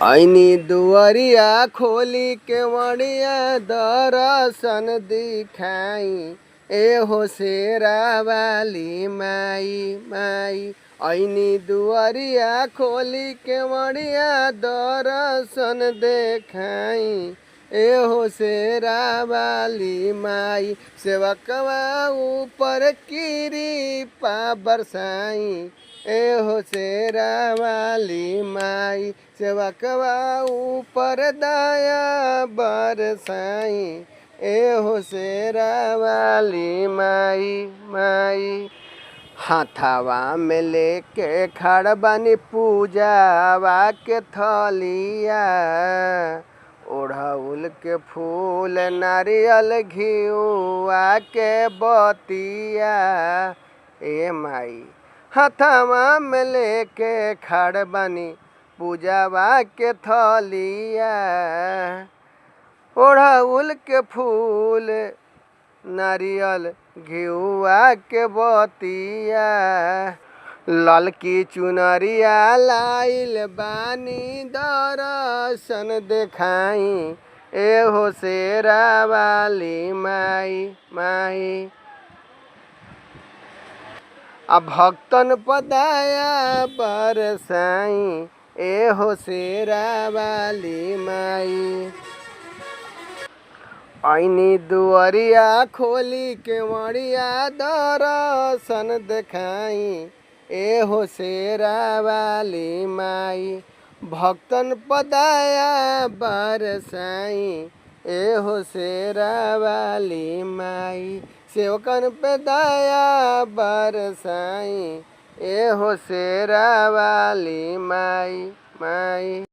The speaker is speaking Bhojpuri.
ऐनी दुआरिया खोली के वड़िया दर्शन दिखाई ए हो शेरा वाली माई माई। ऐनी दुआरिया खोली के वड़िया दर्शन देखाई ए हो शेरा वाली माई। सेवकवा ऊपर कृपा बरसाई ए हो शेरा वाली माई। सेवकवा ऊपर दया बरसाई ए हो शेरा वाली माई माई। हाथावा में लेके खड़ बानी पूजावा के थलिया, ओढ़ौल के फूल नारियल घिउआ के बतिया ए माई। हाथावा में लेके खड़ बानी पूजावा के थलिया, ओढ़ौल के फूल नारियल घिउआ के बतिया। ललकी चुनरिया लाइल बानी दर्शन देखाई ए हो शेरा वाली माई माई। आ भक्तन पदाया बरसाई ए हो शेरा वाली माई। ऐनी दुआरिया खोली के वड़िया दर्शन देखाई ए हो शेरा वाली माई। भक्तन पदाया बरसाई ए हो शेरा वाली माई। सेवकन पे दया बरसाई ए हो शेरा वाली माई माई।